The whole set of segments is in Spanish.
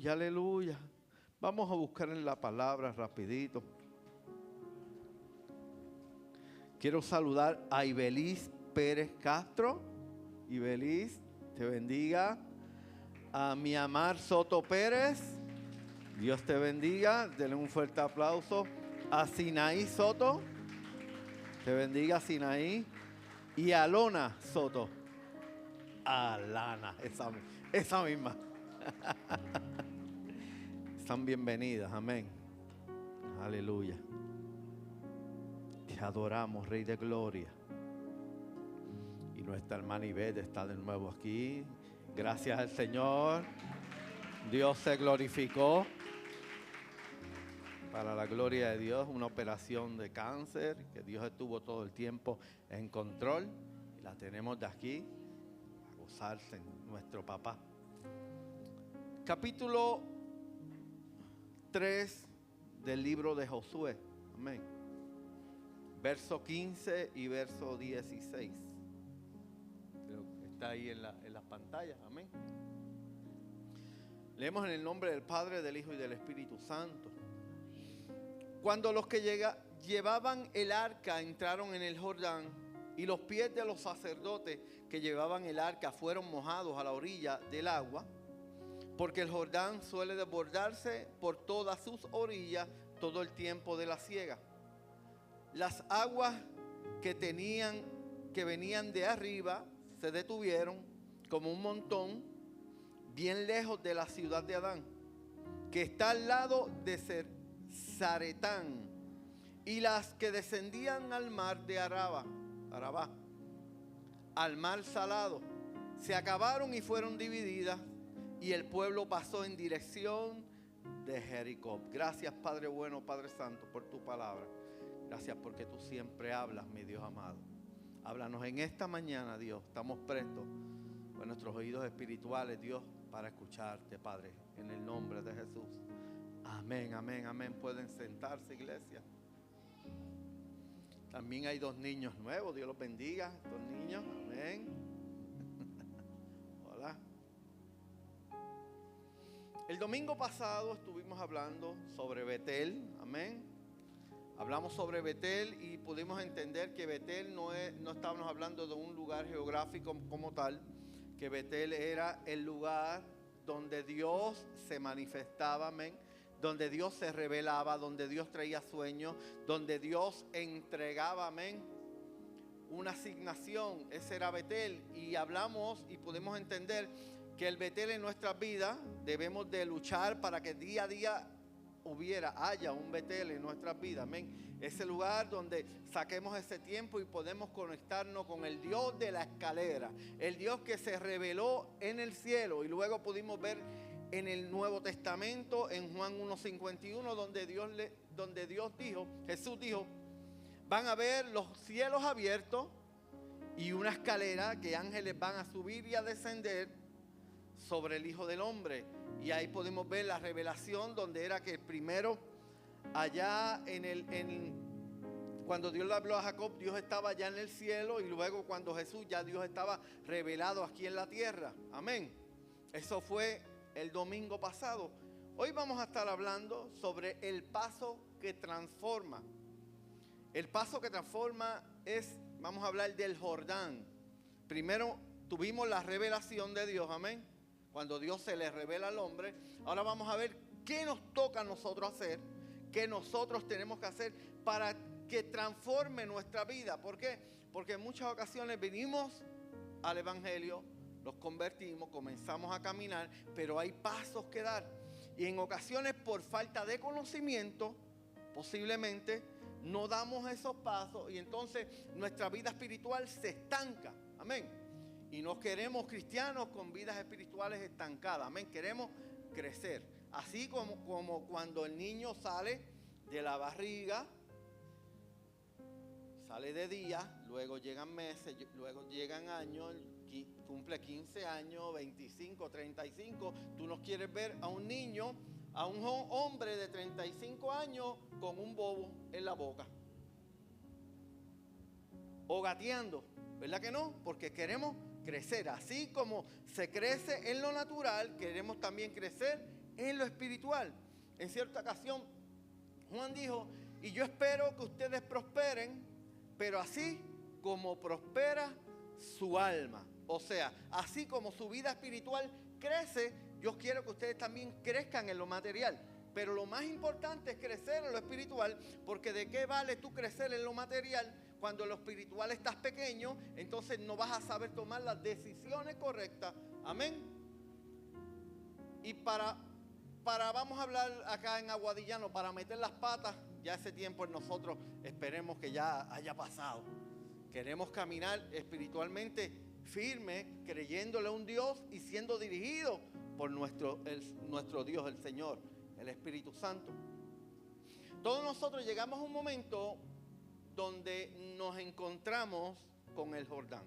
Aleluya, aleluya. Vamos a buscar en la palabra rapidito. Quiero saludar a Ibeliz Pérez Castro. Ibeliz, te bendiga. A Miamar Soto Pérez, Dios te bendiga. Denle un fuerte aplauso. A Sinaí Soto, te bendiga Sinaí. Y a Lona Soto. A Lana, esa misma. Están bienvenidas, amén. Aleluya. Te adoramos, Rey de Gloria. Y nuestra hermana Ivette está de nuevo aquí. Gracias al Señor. Dios se glorificó. Para la gloria de Dios, una operación de cáncer, que Dios estuvo todo el tiempo en control. Y la tenemos de aquí a gozarse en nuestro papá. Capítulo 3 del libro de Josué. Amén. Verso 15 y verso 16. Creo que está ahí en las pantallas. Amén. Leemos en el nombre del Padre, del Hijo y del Espíritu Santo. Cuando los que llevaban el arca entraron en el Jordán, y los pies de los sacerdotes que llevaban el arca fueron mojados a la orilla del agua, porque el Jordán suele desbordarse por todas sus orillas todo el tiempo de la siega. Las aguas que venían de arriba se detuvieron como un montón bien lejos de la ciudad de Adán, que está al lado de Zaretán, y las que descendían al mar de Arabá, al mar salado, se acabaron y fueron divididas, y el pueblo pasó en dirección de Jericó. Gracias, Padre bueno, Padre santo, por tu palabra. Gracias porque tú siempre hablas, mi Dios amado. Háblanos en esta mañana, Dios. Estamos prestos con nuestros oídos espirituales, Dios, para escucharte, Padre, en el nombre de Jesús. Amén, amén, amén. Pueden sentarse, iglesia. También hay 2 niños nuevos. Dios los bendiga. 2 niños, amén. Hola. El domingo pasado estuvimos hablando sobre Betel, amén. Hablamos sobre Betel y pudimos entender que Betel no estábamos hablando de un lugar geográfico como tal, que Betel era el lugar donde Dios se manifestaba, amén, donde Dios se revelaba, donde Dios traía sueños, donde Dios entregaba, amén, una asignación. Ese era Betel, y hablamos y pudimos entender que el Betel en nuestras vidas debemos de luchar para que día a día haya un Betel en nuestras vidas, amén. Ese lugar donde saquemos ese tiempo y podemos conectarnos con el Dios de la escalera, el Dios que se reveló en el cielo. Y luego pudimos ver en el Nuevo Testamento, en Juan 1:51, donde Jesús dijo, van a ver los cielos abiertos y una escalera que ángeles van a subir y a descender sobre el Hijo del Hombre. Y ahí podemos ver la revelación donde era que primero allá cuando Dios le habló a Jacob, Dios estaba allá en el cielo, y luego cuando Jesús, ya Dios estaba revelado aquí en la tierra. Amén. Eso fue el domingo pasado. Hoy vamos a estar hablando sobre el paso que transforma. El paso que transforma vamos a hablar del Jordán. Primero tuvimos la revelación de Dios, amén. Cuando Dios se le revela al hombre. Ahora vamos a ver qué nos toca a nosotros hacer, qué nosotros tenemos que hacer para que transforme nuestra vida. ¿Por qué? Porque en muchas ocasiones venimos al evangelio, nos convertimos, comenzamos a caminar, pero hay pasos que dar. Y en ocasiones, por falta de conocimiento, posiblemente no damos esos pasos, y entonces nuestra vida espiritual se estanca. Amén. Y no queremos cristianos con vidas espirituales estancadas. Amén. Queremos crecer. Así como cuando el niño sale de la barriga, sale de día, luego llegan meses, luego llegan años, cumple 15 años, 25, 35. Tú no quieres ver a un niño, a un hombre de 35 años con un bobo en la boca, o gateando, ¿verdad que no? Porque queremos crecer. Así como se crece en lo natural, queremos también crecer en lo espiritual. En cierta ocasión, Juan dijo, y yo espero que ustedes prosperen, pero así como prospera su alma. O sea, así como su vida espiritual crece, yo quiero que ustedes también crezcan en lo material. Pero lo más importante es crecer en lo espiritual, porque ¿de qué vale tú crecer en lo material cuando en lo espiritual estás pequeño? Entonces no vas a saber tomar las decisiones correctas. Amén. Y para vamos a hablar acá en Aguadillano, para meter las patas, ya ese tiempo en nosotros esperemos que ya haya pasado. Queremos caminar espiritualmente firme, creyéndole a un Dios y siendo dirigido por nuestro Dios, el Señor, el Espíritu Santo. Todos nosotros llegamos a un momento donde nos encontramos con el Jordán.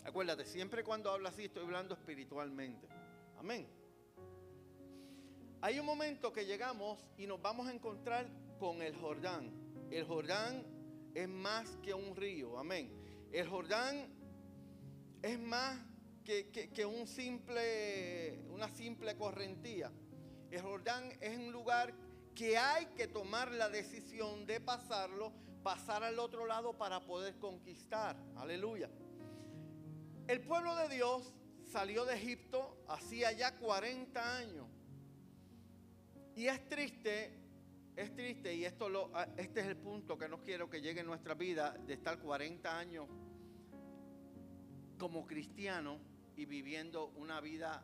Acuérdate, siempre cuando hablo así estoy hablando espiritualmente. Amén. Hay un momento que llegamos y nos vamos a encontrar con el Jordán. El Jordán es más que un río. Amén. El Jordán es más que una simple correntía. El Jordán es un lugar que hay que tomar la decisión de pasar al otro lado para poder conquistar. Aleluya. El pueblo de Dios salió de Egipto hacía ya 40 años. Y es triste, y este es el punto que no quiero que llegue en nuestra vida, de estar 40 años como cristiano y viviendo una vida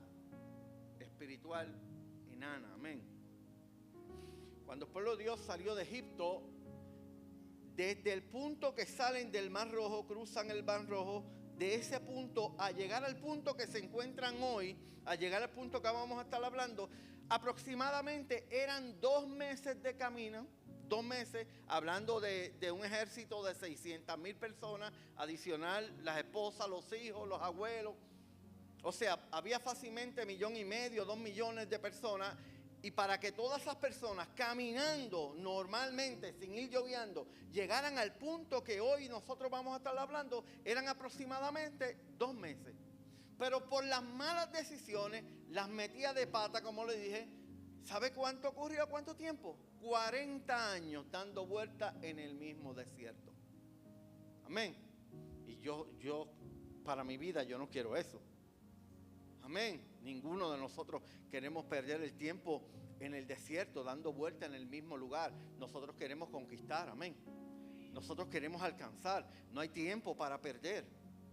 espiritual enana. Amén. Cuando el pueblo de Dios salió de Egipto, desde el punto que salen del Mar Rojo, cruzan el Mar Rojo, de ese punto a llegar al punto que se encuentran hoy, a llegar al punto que vamos a estar hablando, aproximadamente eran 2 meses de camino. 2 meses, hablando de un ejército de 600,000 personas, adicional las esposas, los hijos, los abuelos. O sea, había fácilmente 1,5 millones, 2 millones de personas. Y para que todas esas personas caminando normalmente, sin ir lloviendo, llegaran al punto que hoy nosotros vamos a estar hablando, eran aproximadamente 2 meses. Pero por las malas decisiones, las metidas de pata, como le dije, ¿sabe cuánto ocurrió? ¿Cuánto tiempo? 40 años dando vueltas en el mismo desierto. Amén. Y yo, para mi vida, yo no quiero eso. Amén. Ninguno de nosotros queremos perder el tiempo en el desierto, dando vueltas en el mismo lugar. Nosotros queremos conquistar. Amén. Nosotros queremos alcanzar. No hay tiempo para perder.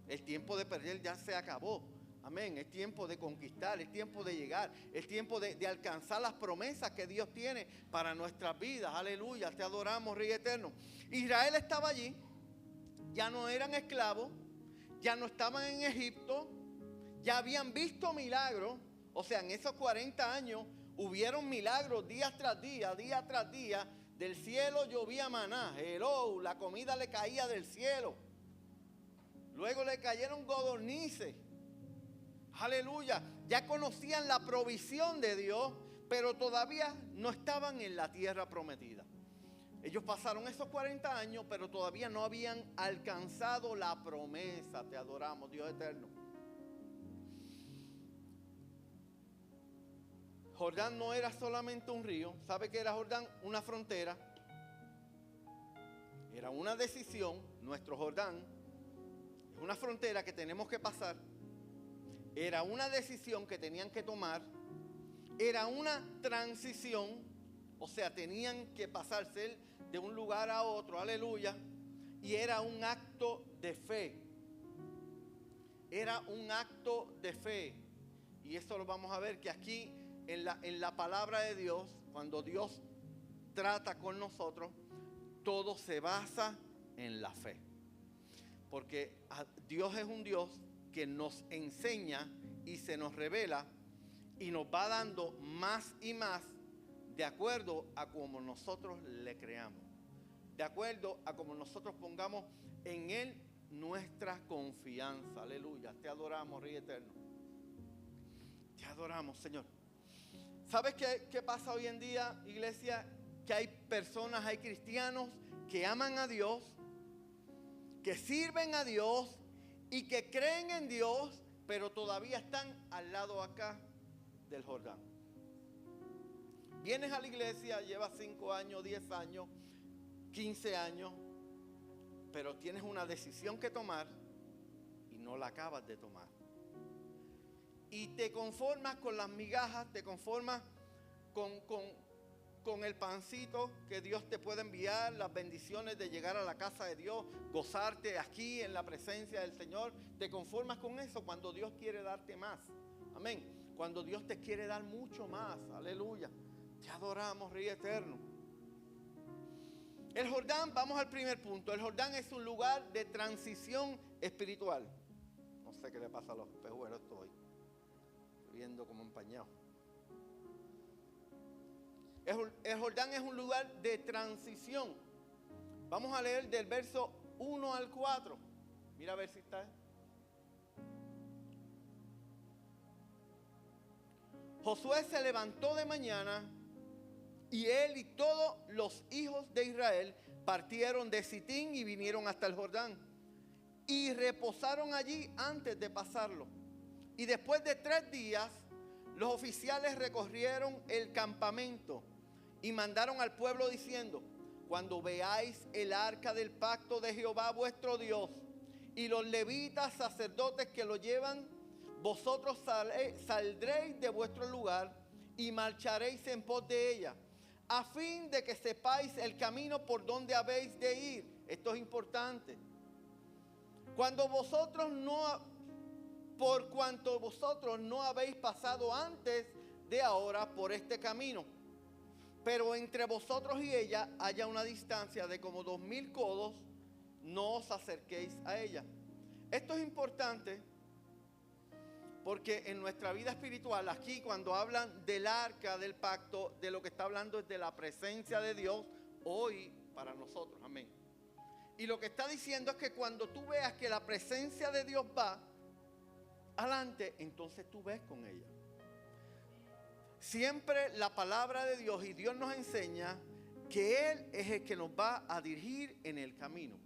El tiempo de perder ya se acabó. Amén. Es tiempo de conquistar, es tiempo de llegar, es tiempo de alcanzar las promesas que Dios tiene para nuestras vidas. Aleluya, te adoramos, Rey eterno. Israel estaba allí, ya no eran esclavos, ya no estaban en Egipto, ya habían visto milagros. O sea, en esos 40 años hubieron milagros día tras día. Del cielo llovía maná, hello, la comida le caía del cielo. Luego le cayeron codornices. Aleluya, ya conocían la provisión de Dios, pero todavía no estaban en la tierra prometida. Ellos pasaron esos 40 años, pero todavía no habían alcanzado la promesa. Te adoramos, Dios eterno. Jordán no era solamente un río. ¿Sabe qué era Jordán? Una frontera. Era una decisión. Nuestro Jordán es una frontera que tenemos que pasar. Era una decisión que tenían que tomar. Era una transición. O sea, tenían que pasarse de un lugar a otro. Aleluya. Y era un acto de fe. Era un acto de fe. Y esto lo vamos a ver que aquí en la palabra de Dios, cuando Dios trata con nosotros, todo se basa en la fe. Porque Dios es un Dios que nos enseña y se nos revela y nos va dando más y más de acuerdo a como nosotros le creamos, de acuerdo a como nosotros pongamos en Él nuestra confianza. Aleluya, te adoramos, Rey eterno. Te adoramos, Señor. ¿Sabes qué pasa hoy en día, iglesia? Que hay personas, hay cristianos que aman a Dios, que sirven a Dios y que creen en Dios, pero todavía están al lado acá del Jordán. Vienes a la iglesia, llevas 5 años, 10 años, 15 años, pero tienes una decisión que tomar y no la acabas de tomar. Y te conformas con las migajas, te conformas con el pancito que Dios te puede enviar, las bendiciones de llegar a la casa de Dios, gozarte aquí en la presencia del Señor. Te conformas con eso cuando Dios quiere darte más. Amén. Cuando Dios te quiere dar mucho más. Aleluya. Te adoramos, Rey eterno. El Jordán, vamos al primer punto. El Jordán es un lugar de transición espiritual. No sé qué le pasa a los espejuelos, estoy viendo como empañado. El Jordán es un lugar de transición. Vamos a leer del verso 1 al 4. Mira a ver si está. Josué se levantó de mañana y él y todos los hijos de Israel partieron de Sitín y vinieron hasta el Jordán y reposaron allí antes de pasarlo. Y después de 3 días, los oficiales recorrieron el campamento y mandaron al pueblo diciendo: cuando veáis el arca del pacto de Jehová vuestro Dios y los levitas sacerdotes que lo llevan, vosotros saldréis de vuestro lugar y marcharéis en pos de ella, a fin de que sepáis el camino por donde habéis de ir. Esto es importante. Por cuanto vosotros no habéis pasado antes de ahora por este camino, pero entre vosotros y ella haya una distancia de como 2000 codos, no os acerquéis a ella. Esto es importante porque en nuestra vida espiritual, aquí cuando hablan del arca del pacto, de lo que está hablando es de la presencia de Dios hoy para nosotros. Amén. Y lo que está diciendo es que cuando tú veas que la presencia de Dios va adelante, entonces tú ves con ella. Siempre la palabra de Dios y Dios nos enseña que Él es el que nos va a dirigir en el camino.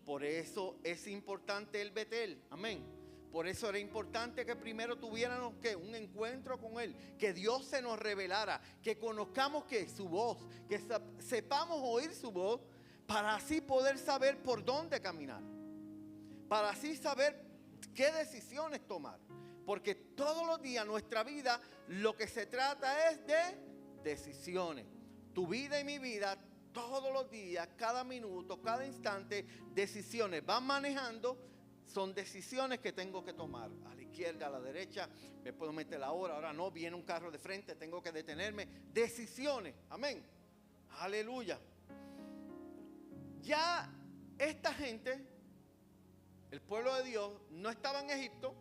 Por eso es importante el Betel. Amén. Por eso era importante que primero tuviéramos un encuentro con Él, que Dios se nos revelara, que conozcamos su voz, que sepamos oír su voz, para así poder saber por dónde caminar, para así saber qué decisiones tomar. Porque todos los días nuestra vida lo que se trata es de decisiones. Tu vida y mi vida, todos los días, cada minuto, cada instante, decisiones. Van manejando, son decisiones que tengo que tomar. A la izquierda, a la derecha, me puedo meter ahora no, viene un carro de frente, tengo que detenerme. Decisiones, amén. Aleluya. Ya esta gente, el pueblo de Dios, no estaba en Egipto.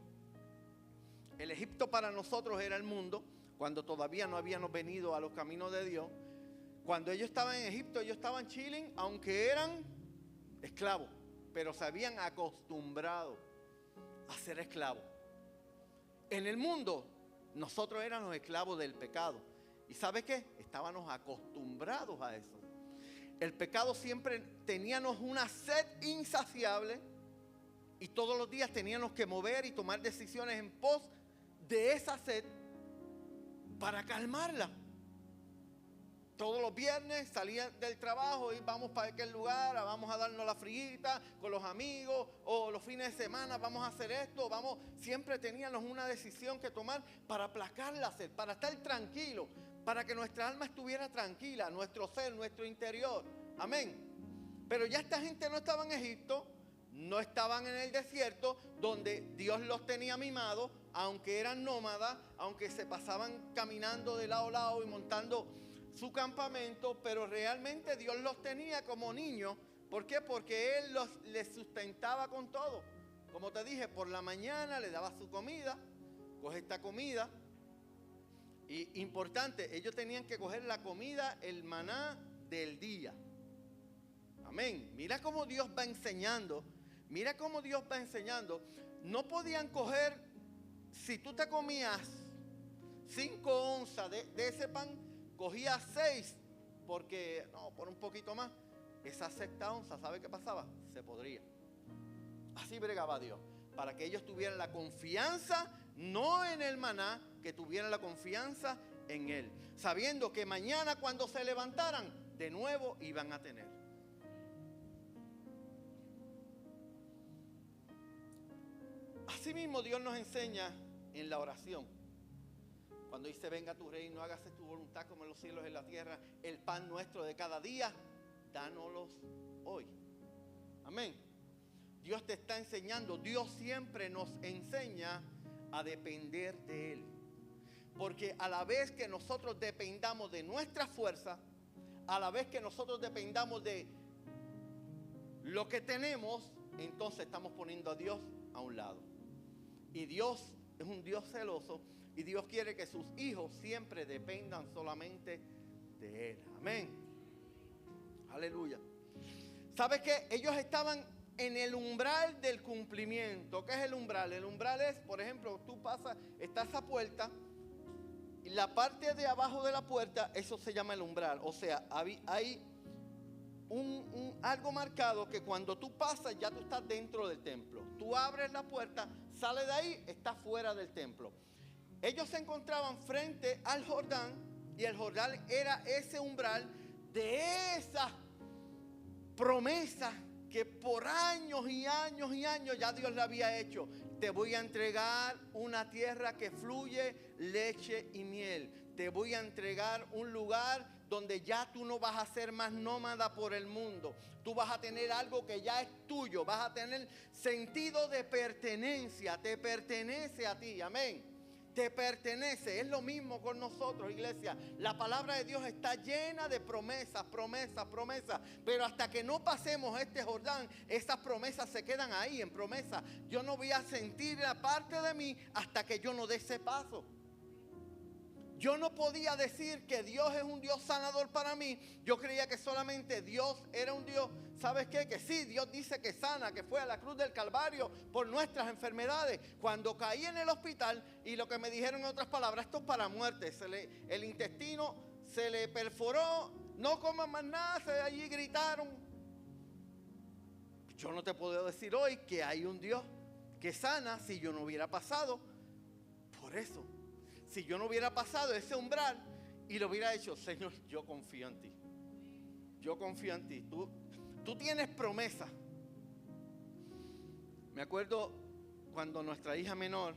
El Egipto para nosotros era el mundo, cuando todavía no habíamos venido a los caminos de Dios. Cuando ellos estaban en Egipto, ellos estaban chilling, aunque eran esclavos, pero se habían acostumbrado a ser esclavos. En el mundo, nosotros éramos esclavos del pecado. ¿Y sabe qué? Estábamos acostumbrados a eso. El pecado siempre teníamos una sed insaciable y todos los días teníamos que mover y tomar decisiones en pos de esa sed para calmarla. Todos los viernes salía del trabajo y vamos para aquel lugar, vamos a darnos la friguita con los amigos, o los fines de semana vamos a hacer esto, siempre teníamos una decisión que tomar para aplacar la sed, para estar tranquilos, para que nuestra alma estuviera tranquila, nuestro ser, nuestro interior. Amén. Pero ya esta gente no estaba en Egipto, no estaban en el desierto, donde Dios los tenía mimados, aunque eran nómadas, aunque se pasaban caminando de lado a lado y montando su campamento, pero realmente Dios los tenía como niños. ¿Por qué? Porque Él les sustentaba con todo. Como te dije, por la mañana le daba su comida, coge esta comida. Y importante, ellos tenían que coger la comida, el maná del día. Amén. Mira cómo Dios va enseñando. Mira cómo Dios va enseñando. No podían coger, si tú te comías 5 onzas de ese pan, cogías 6, porque, no, por un poquito más. Esa 6ª onza, ¿sabe qué pasaba? Se podría. Así bregaba Dios, para que ellos tuvieran la confianza, no en el maná, que tuvieran la confianza en Él, sabiendo que mañana cuando se levantaran, de nuevo iban a tener. Asimismo, Dios nos enseña en la oración. Cuando dice, venga tu reino, hágase tu voluntad como en los cielos y en la tierra, el pan nuestro de cada día, dánoslos hoy. Amén. Dios te está enseñando, Dios siempre nos enseña a depender de Él. Porque a la vez que nosotros dependamos de nuestra fuerza, a la vez que nosotros dependamos de lo que tenemos, entonces estamos poniendo a Dios a un lado. Y Dios es un Dios celoso y Dios quiere que sus hijos siempre dependan solamente de Él. Amén. Aleluya. ¿Sabes qué? Ellos estaban en el umbral del cumplimiento. ¿Qué es el umbral? El umbral es, por ejemplo, tú pasas, está esa puerta y la parte de abajo de la puerta, eso se llama el umbral. O sea, hay algo marcado que cuando tú pasas ya tú estás dentro del templo. Tú abres la puerta, sales de ahí, estás fuera del templo. Ellos se encontraban frente al Jordán y el Jordán era ese umbral de esa promesa que por años y años y años ya Dios le había hecho. Te voy a entregar una tierra que fluye leche y miel. Te voy a entregar un lugar donde ya tú no vas a ser más nómada por el mundo. Tú vas a tener algo que ya es tuyo. Vas a tener sentido de pertenencia. Te pertenece a ti. Amén. Te pertenece. Es lo mismo con nosotros, iglesia. La palabra de Dios está llena de promesas, promesas, promesas. Pero hasta que no pasemos este Jordán, esas promesas se quedan ahí en promesa. Yo no voy a sentir la parte de mí hasta que yo no dé ese paso. Yo no podía decir que Dios es un Dios sanador para mí. Yo creía que solamente Dios era un Dios, ¿sabes qué? Que sí, Dios dice que sana, que fue a la cruz del Calvario por nuestras enfermedades. Cuando caí en el hospital y lo que me dijeron en otras palabras, esto es para muerte. El intestino se le perforó, no coman más nada, allí gritaron. Yo no te puedo decir hoy que hay un Dios que sana si yo no hubiera pasado por eso. Si yo no hubiera pasado ese umbral y lo hubiera hecho, Señor, yo confío en ti. Yo confío en ti. Tú tienes promesa. Me acuerdo cuando nuestra hija menor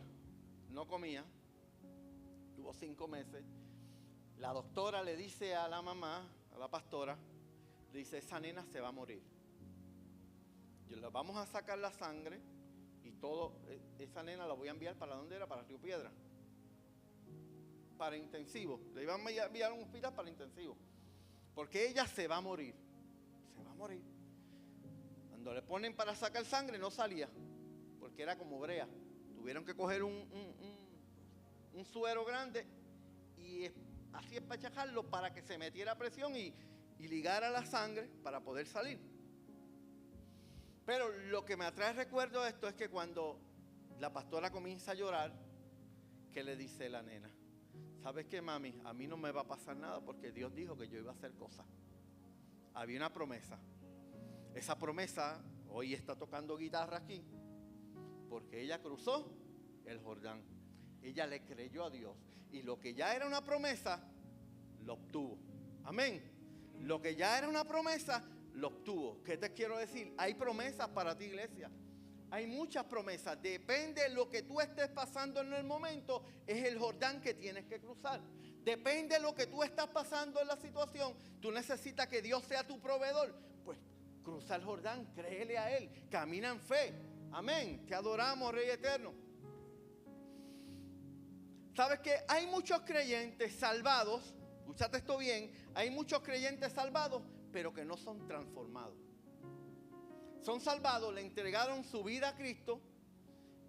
no comía, tuvo 5 meses, la doctora le dice a la mamá, a la pastora, le dice, esa nena se va a morir. Yo le vamos a sacar la sangre y todo, esa nena la voy a enviar para ¿dónde era? Para Río Piedra. Para intensivo. Le iban a enviar a un hospital para intensivo. Porque ella se va a morir. Se va a morir. Cuando le ponen para sacar sangre no salía. Porque era como brea. Tuvieron que coger un suero grande y así espachajarlo para que se metiera presión y ligara la sangre para poder salir. Pero lo que me atrae recuerdo de esto es que cuando la pastora comienza a llorar, ¿qué le dice la nena? ¿Sabes qué, mami? A mí no me va a pasar nada porque Dios dijo que yo iba a hacer cosas. Había una promesa. Esa promesa hoy está tocando guitarra aquí porque ella cruzó el Jordán. Ella le creyó a Dios y lo que ya era una promesa lo obtuvo. Amén. Lo que ya era una promesa lo obtuvo. ¿Qué te quiero decir? Hay promesas para ti, iglesia. Hay muchas promesas. Depende de lo que tú estés pasando en el momento, es el Jordán que tienes que cruzar. Depende de lo que tú estás pasando en la situación. Tú necesitas que Dios sea tu proveedor. Pues cruza el Jordán, créele a Él, camina en fe. Amén. Te adoramos, Rey Eterno. ¿Sabes qué? Hay muchos creyentes salvados. Escúchate esto bien. Hay muchos creyentes salvados, pero que no son transformados. Son salvados, le entregaron su vida a Cristo,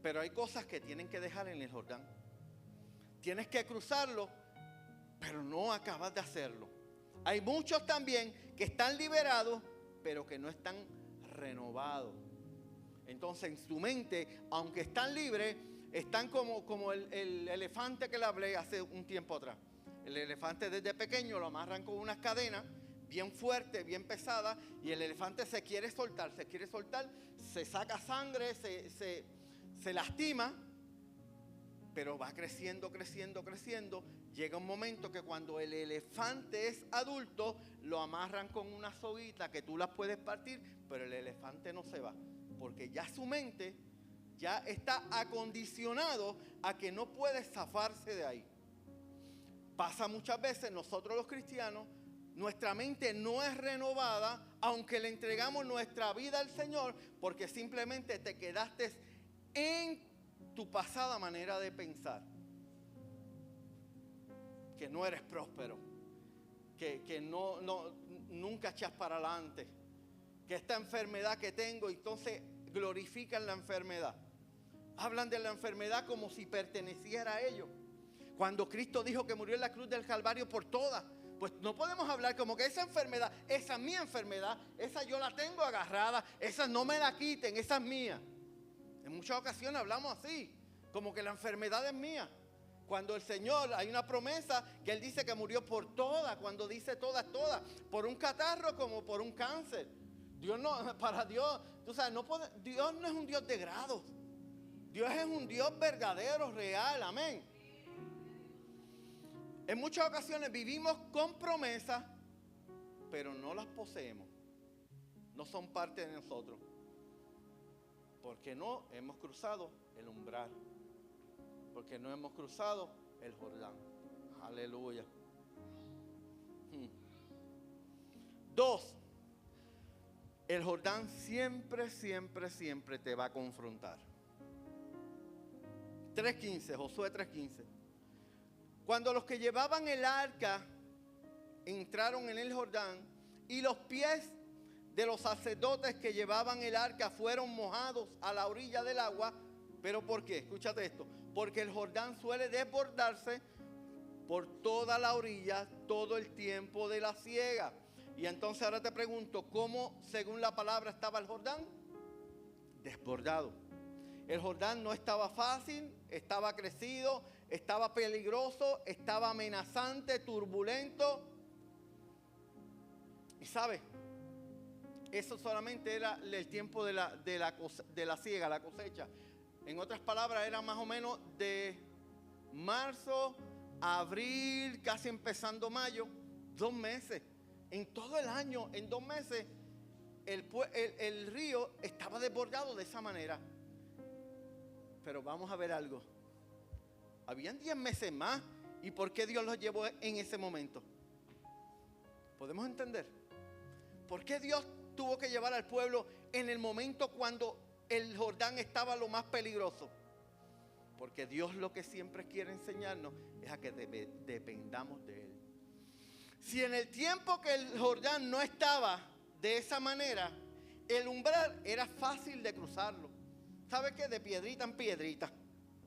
pero hay cosas que tienen que dejar en el Jordán. Tienes que cruzarlo, pero no acabas de hacerlo. Hay muchos también que están liberados, pero que no están renovados. Entonces en su mente, aunque están libres, están como el elefante que le hablé hace un tiempo atrás. El elefante desde pequeño lo amarran con unas cadenas bien fuerte, bien pesada, y el elefante se quiere soltar, se saca sangre, se lastima, pero va creciendo, creciendo, creciendo. Llega un momento que cuando el elefante es adulto, lo amarran con una soguita que tú las puedes partir, pero el elefante no se va, porque ya su mente ya está acondicionado a que no puede zafarse de ahí. Pasa muchas veces, nosotros los cristianos, nuestra mente no es renovada, aunque le entregamos nuestra vida al Señor, porque simplemente te quedaste en tu pasada manera de pensar. Que no eres próspero, que nunca echas para adelante, que esta enfermedad que tengo, entonces glorifican la enfermedad. Hablan de la enfermedad como si perteneciera a ellos. Cuando Cristo dijo que murió en la cruz del Calvario por todas, pues no podemos hablar como que esa enfermedad, esa es mi enfermedad, esa yo la tengo agarrada, esa no me la quiten, esa es mía. En muchas ocasiones hablamos así, como que la enfermedad es mía. Cuando el Señor, hay una promesa que Él dice que murió por todas, cuando dice todas, todas, por un catarro como por un cáncer. Dios no, para Dios, tú sabes, Dios no es un Dios de grados. Dios es un Dios verdadero, real, amén. En muchas ocasiones vivimos con promesas, pero no las poseemos. No son parte de nosotros. Porque no hemos cruzado el umbral. Porque no hemos cruzado el Jordán. Aleluya. 2. El Jordán siempre, siempre, siempre te va a confrontar. 3:15, Josué 3:15. Cuando los que llevaban el arca entraron en el Jordán y los pies de los sacerdotes que llevaban el arca fueron mojados a la orilla del agua. ¿Pero por qué? Escúchate esto. Porque el Jordán suele desbordarse por toda la orilla todo el tiempo de la siega. Y entonces ahora te pregunto, ¿cómo según la palabra estaba el Jordán? Desbordado. El Jordán no estaba fácil, estaba crecido, estaba peligroso, estaba amenazante, turbulento. Y ¿sabes? Eso solamente era el tiempo de la siega, la cosecha. En otras palabras, era más o menos de marzo a abril, casi empezando mayo, 2 meses. En todo el año, en 2 meses, el río estaba desbordado de esa manera. Pero vamos a ver algo. Habían 10 meses más. ¿Y por qué Dios los llevó en ese momento? ¿Podemos entender? ¿Por qué Dios tuvo que llevar al pueblo en el momento cuando el Jordán estaba lo más peligroso? Porque Dios lo que siempre quiere enseñarnos es a que dependamos de Él. Si en el tiempo que el Jordán no estaba de esa manera, el umbral era fácil de cruzarlo. ¿Sabe qué? De piedrita en piedrita.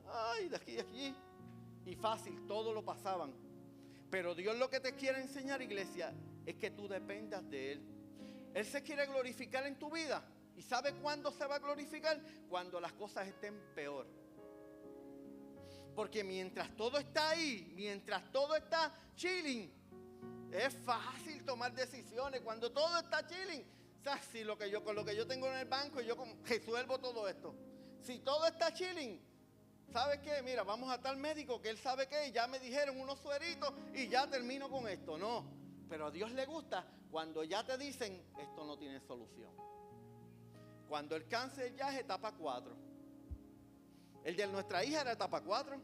Ay, de aquí a aquí. Y fácil, todo lo pasaban. Pero Dios lo que te quiere enseñar, iglesia, es que tú dependas de Él. Él se quiere glorificar en tu vida. ¿Y sabe cuándo se va a glorificar? Cuando las cosas estén peor. Porque mientras todo está ahí, mientras todo está chilling, es fácil tomar decisiones. Cuando todo está chilling, o sea, si con lo que yo tengo en el banco, yo resuelvo todo esto. Si todo está chilling, ¿sabes qué? Mira, vamos a tal médico que él sabe qué, ya me dijeron unos sueritos y ya termino con esto. No, pero a Dios le gusta cuando ya te dicen, esto no tiene solución. Cuando el cáncer ya es etapa 4. El de nuestra hija era etapa 4,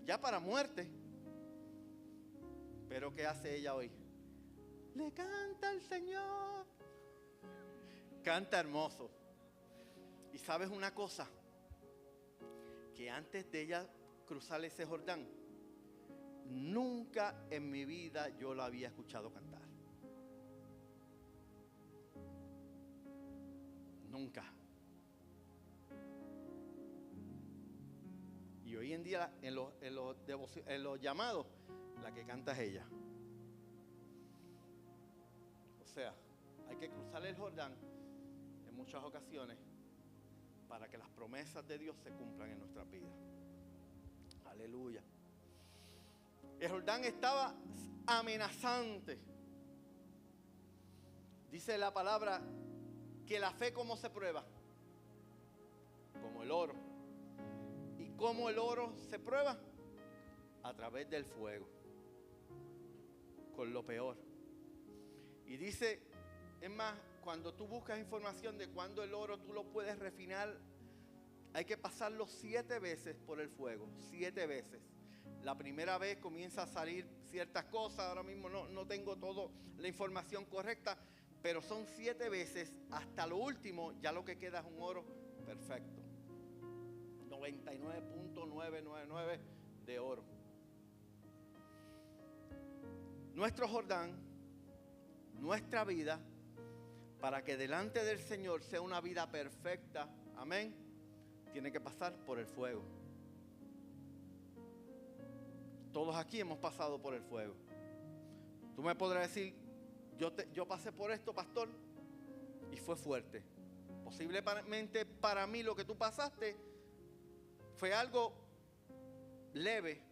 ya para muerte. Pero ¿qué hace ella hoy? Le canta al Señor. Canta hermoso. Y sabes una cosa, que antes de ella cruzar ese Jordán, nunca en mi vida yo la había escuchado cantar. Nunca. Y hoy en día en los llamados, la que canta es ella. O sea, hay que cruzar el Jordán en muchas ocasiones para que las promesas de Dios se cumplan en nuestras vidas. Aleluya. El Jordán estaba amenazante. Dice la palabra que la fe, ¿cómo se prueba? Como el oro. ¿Y ¿Cómo el oro se prueba? A través del fuego, con lo peor. Y dice, es más, cuando tú buscas información de cuándo el oro tú lo puedes refinar, hay que pasarlo 7 veces por el fuego, 7 veces. La primera vez comienza a salir ciertas cosas, ahora mismo no tengo toda la información correcta, pero son 7 veces, hasta lo último ya lo que queda es un oro perfecto. 99.999 de oro. Nuestro Jordán, nuestra vida, para que delante del Señor sea una vida perfecta, amén, tiene que pasar por el fuego. Todos aquí hemos pasado por el fuego. Tú me podrás decir, yo pasé por esto, pastor, y fue fuerte. Posiblemente para mí lo que tú pasaste fue algo leve.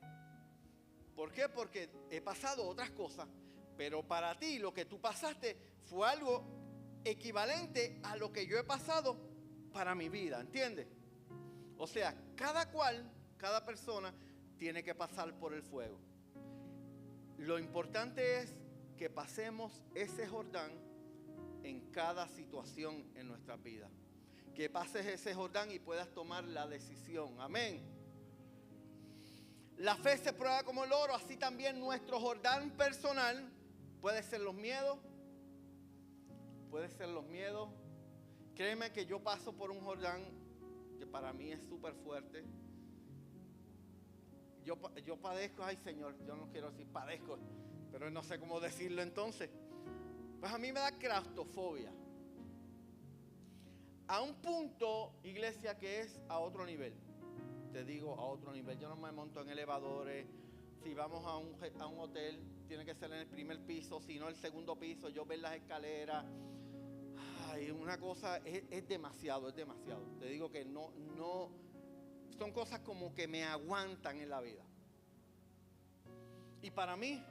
¿Por qué? Porque he pasado otras cosas, pero para ti lo que tú pasaste fue algo equivalente a lo que yo he pasado para mi vida, ¿entiendes? O sea, cada persona tiene que pasar por el fuego. Lo importante es que pasemos ese Jordán en cada situación en nuestras vidas. Que pases ese Jordán y puedas tomar la decisión. Amén. La fe se prueba como el oro, así también nuestro Jordán personal puede ser los miedos. Puede ser los miedos. Créeme que yo paso por un Jordán que para mí es súper fuerte. Yo padezco, ay Señor, yo no quiero decir padezco, pero no sé cómo decirlo entonces. Pues a mí me da claustrofobia. A un punto, iglesia, que es a otro nivel. Te digo, a otro nivel. Yo no me monto en elevadores. Si vamos a un hotel, tiene que ser en el primer piso, si no el segundo piso. Yo ver las escaleras. Ay, una cosa, es demasiado, es demasiado. Te digo que no, son cosas como que me aguantan en la vida. Y para mí,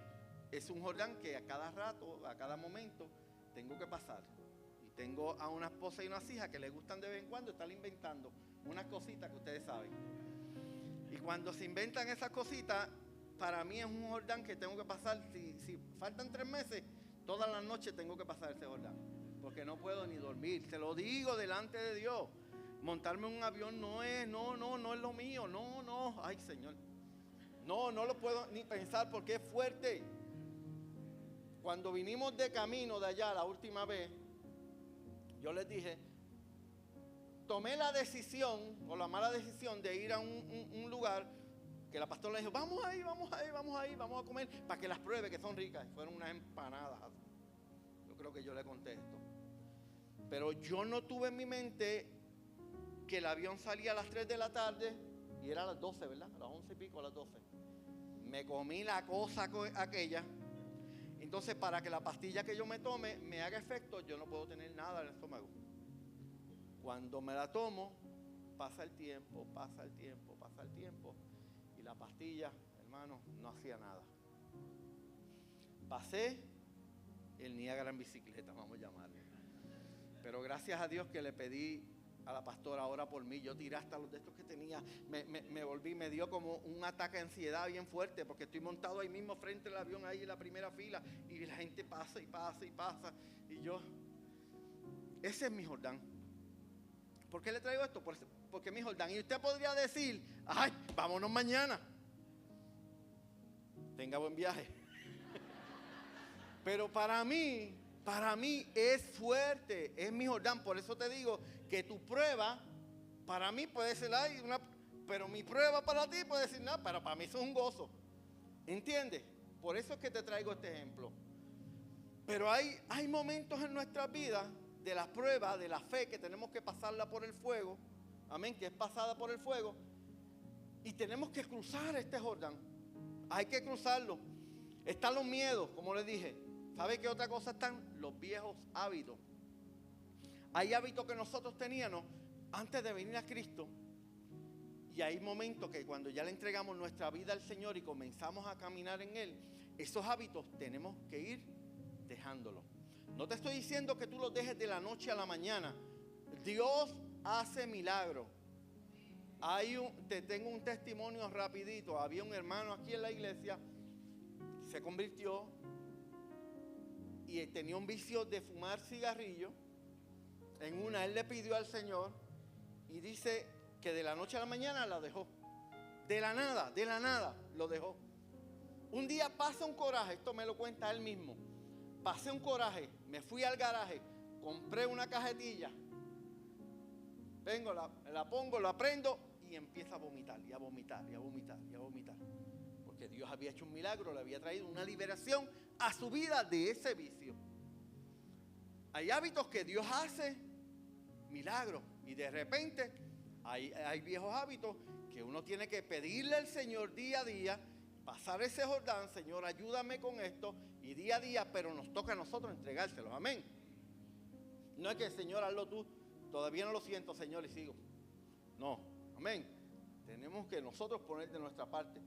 es un Jordán que a cada rato, a cada momento, tengo que pasar. Y tengo a una esposa y unas hijas que les gustan de vez en cuando estar inventando unas cositas que ustedes saben. Y cuando se inventan esas cositas, para mí es un Jordán que tengo que pasar. Si faltan 3 meses, todas las noches tengo que pasar ese Jordán. Porque no puedo ni dormir. Se lo digo delante de Dios. Montarme en un avión no es lo mío. No. Ay, Señor. No lo puedo ni pensar porque es fuerte. Cuando vinimos de camino de allá la última vez, yo les dije, tomé la decisión o la mala decisión de ir a un lugar que la pastora le dijo, vamos ahí, vamos a comer para que las pruebe que son ricas. Y fueron unas empanadas. Yo creo que yo le contesto. Pero yo no tuve en mi mente que el avión salía a las 3 de la tarde y era a las 12, ¿verdad? A las 11 y pico, a las 12. Me comí la cosa aquella. Entonces, para que la pastilla que yo me tome me haga efecto, yo no puedo tener nada en el estómago. Cuando me la tomo, pasa el tiempo, y la pastilla, hermano, no hacía nada. Pasé el Niágara en bicicleta, vamos a llamarle. Pero gracias a Dios que le pedí a la pastora, ora por mí. Yo tiré hasta los de estos que tenía. Me volví, me dio como un ataque de ansiedad bien fuerte, porque estoy montado ahí mismo frente al avión, ahí en la primera fila, y la gente pasa. Y yo, ese es mi Jordán. ¿Por qué le traigo esto? Porque es mi Jordán. Y usted podría decir, ay, vámonos mañana. Tenga buen viaje. Pero para mí es fuerte, es mi Jordán. Por eso te digo que tu prueba, para mí puede ser pero mi prueba para ti puede decir nada, pero para mí eso es un gozo. ¿Entiendes? Por eso es que te traigo este ejemplo. Pero hay momentos en nuestra vida de la prueba, de la fe, que tenemos que pasarla por el fuego. Amén, que es pasada por el fuego. Y tenemos que cruzar este Jordán. Hay que cruzarlo. Están los miedos, como les dije. ¿Sabe qué otra cosa están? Los viejos hábitos. Hay hábitos que nosotros teníamos antes de venir a Cristo. Y hay momentos que cuando ya le entregamos nuestra vida al Señor y comenzamos a caminar en Él, esos hábitos tenemos que ir dejándolos. No te estoy diciendo que tú los dejes de la noche a la mañana. Dios hace milagros. Te tengo un testimonio rapidito. Había un hermano aquí en la iglesia, se convirtió y tenía un vicio de fumar cigarrillo. En una él le pidió al Señor y dice que de la noche a la mañana la dejó. De la nada lo dejó. Un día pasa un coraje, esto me lo cuenta él mismo. Pasé un coraje, me fui al garaje, compré una cajetilla, vengo, la pongo, la prendo y empieza a vomitar, y a vomitar, y a vomitar, y a vomitar. Porque Dios había hecho un milagro, le había traído una liberación a su vida de ese vicio. Hay hábitos que Dios hace milagros, y de repente hay viejos hábitos que uno tiene que pedirle al Señor día a día, pasar ese Jordán. Señor, ayúdame con esto, y día a día, pero nos toca a nosotros entregárselos, amén. No es que, Señor, hazlo tú, todavía no lo siento, Señor, y sigo. No, amén. Tenemos que nosotros poner de nuestra parte.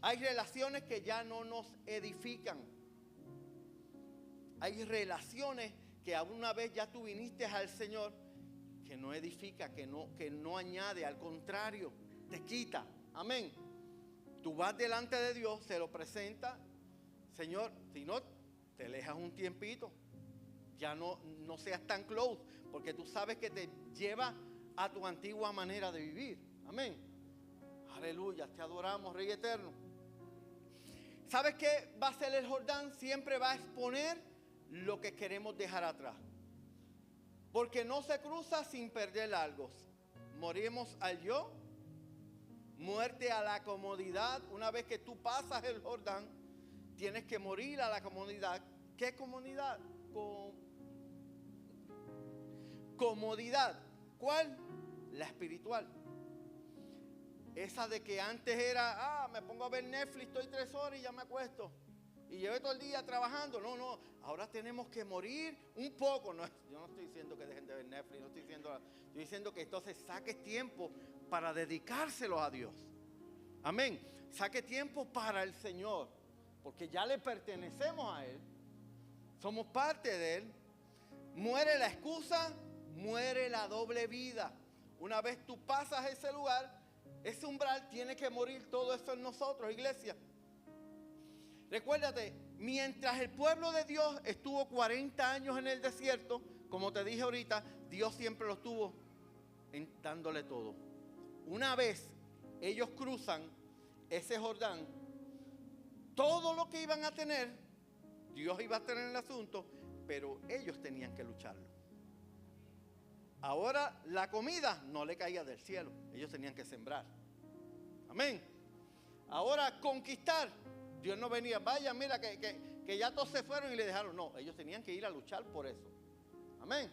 Hay relaciones que ya no nos edifican. Hay relaciones que una vez ya tú viniste al Señor, que no edifica, que no añade, al contrario, te quita, amén. Tú vas delante de Dios, se lo presenta, Señor, si no, te alejas un tiempito, ya no seas tan close, porque tú sabes que te lleva a tu antigua manera de vivir, amén. Aleluya, te adoramos, Rey eterno. ¿Sabes qué va a hacer el Jordán? Siempre va a exponer lo que queremos dejar atrás, porque no se cruza sin perder algo. Morimos al yo, muerte a la comodidad. Una vez que tú pasas el Jordán, tienes que morir a la comodidad. ¿Qué comodidad? Comodidad. ¿Cuál? La espiritual. Esa de que antes era, me pongo a ver Netflix, estoy 3 horas y ya me acuesto. Y llevé todo el día trabajando. No, ahora tenemos que morir un poco. No, yo no estoy diciendo que dejen de ver Netflix, estoy diciendo que entonces saques tiempo para dedicárselo a Dios. Amén. Saque tiempo para el Señor, porque ya le pertenecemos a Él. Somos parte de Él. Muere la excusa, muere la doble vida. Una vez tú pasas ese lugar, ese umbral, tiene que morir todo eso en nosotros, iglesia. Recuérdate, mientras el pueblo de Dios estuvo 40 años en el desierto, como te dije ahorita, Dios siempre lo estuvo dándole todo. Una vez ellos cruzan ese Jordán, todo lo que iban a tener, Dios iba a tener el asunto, pero ellos tenían que lucharlo. Ahora la comida no le caía del cielo, ellos tenían que sembrar. Amén. Ahora conquistar, Dios no venía, vaya, mira que ya todos se fueron y le dejaron. No, ellos tenían que ir a luchar por eso. Amén.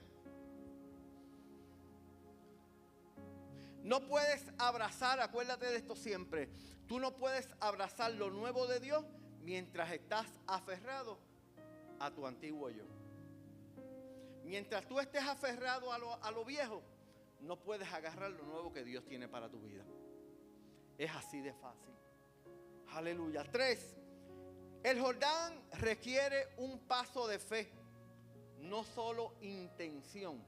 No puedes abrazar, acuérdate de esto siempre, tú no puedes abrazar lo nuevo de Dios mientras estás aferrado a tu antiguo yo. Mientras tú estés aferrado a lo viejo, no puedes agarrar lo nuevo que Dios tiene para tu vida. Es así de fácil. Aleluya. 3. El Jordán requiere un paso de fe, no solo intención.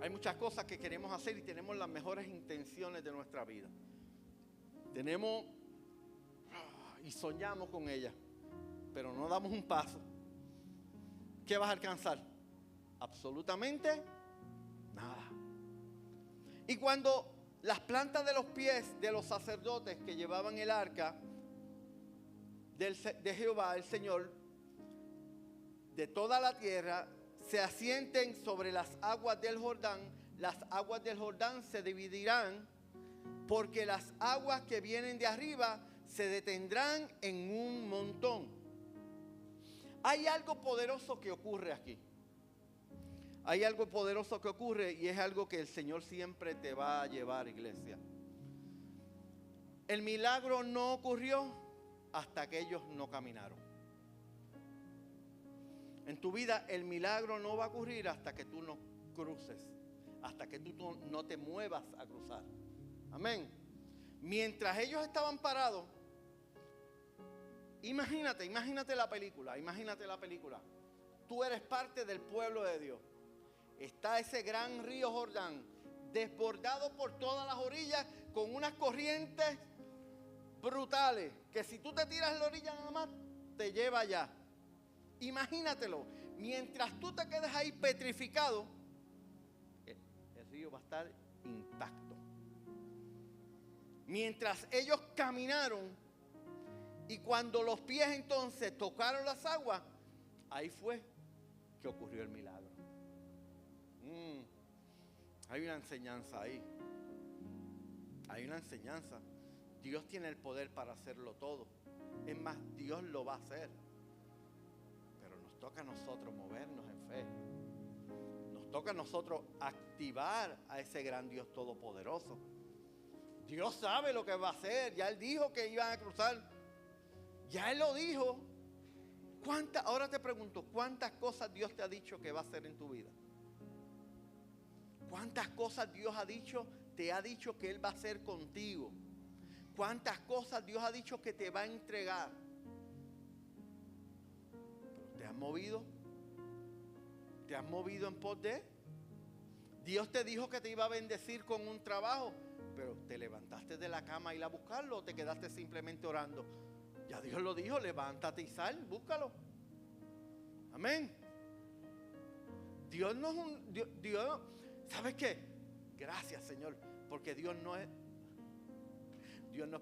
Hay muchas cosas que queremos hacer y tenemos las mejores intenciones de nuestra vida. Tenemos y soñamos con ellas, pero no damos un paso. ¿Qué vas a alcanzar? Absolutamente nada. Y cuando las plantas de los pies de los sacerdotes que llevaban el arca de Jehová, el Señor, de toda la tierra, se asienten sobre las aguas del Jordán, las aguas del Jordán se dividirán, porque las aguas que vienen de arriba se detendrán en un montón. Hay algo poderoso que ocurre aquí. Hay algo poderoso que ocurre y es algo que el Señor siempre te va a llevar, iglesia. El milagro no ocurrió hasta que ellos no caminaron. En tu vida el milagro no va a ocurrir hasta que tú no cruces, hasta que tú no te muevas a cruzar. Amén. Mientras ellos estaban parados, imagínate la película. Tú eres parte del pueblo de Dios. Está ese gran río Jordán desbordado por todas las orillas, con unas corrientes brutales, que si tú te tiras en la orilla nada más, te lleva allá. Imagínatelo, mientras tú te quedes ahí petrificado, el río va a estar intacto. Mientras ellos caminaron, y cuando los pies entonces tocaron las aguas, ahí fue que ocurrió el milagro. Hay una enseñanza ahí. Hay una enseñanza. Dios tiene el poder para hacerlo todo. Es más, Dios lo va a hacer. Pero nos toca a nosotros movernos en fe. Nos toca a nosotros activar a ese gran Dios todopoderoso. Dios sabe lo que va a hacer. Ya Él dijo que iban a cruzar. Ya Él lo dijo. Ahora te pregunto, ¿cuántas cosas Dios te ha dicho que va a hacer en tu vida? ¿Cuántas cosas Dios te ha dicho que Él va a hacer contigo? ¿Cuántas cosas Dios ha dicho que te va a entregar? ¿Te has movido? ¿Te has movido en pos de? Dios te dijo que te iba a bendecir con un trabajo, pero ¿te levantaste de la cama a ir a buscarlo o te quedaste simplemente orando? Ya Dios lo dijo, levántate y sal, búscalo. Amén. Dios no es un... Dios, ¿sabes qué? Gracias, Señor, porque Dios no es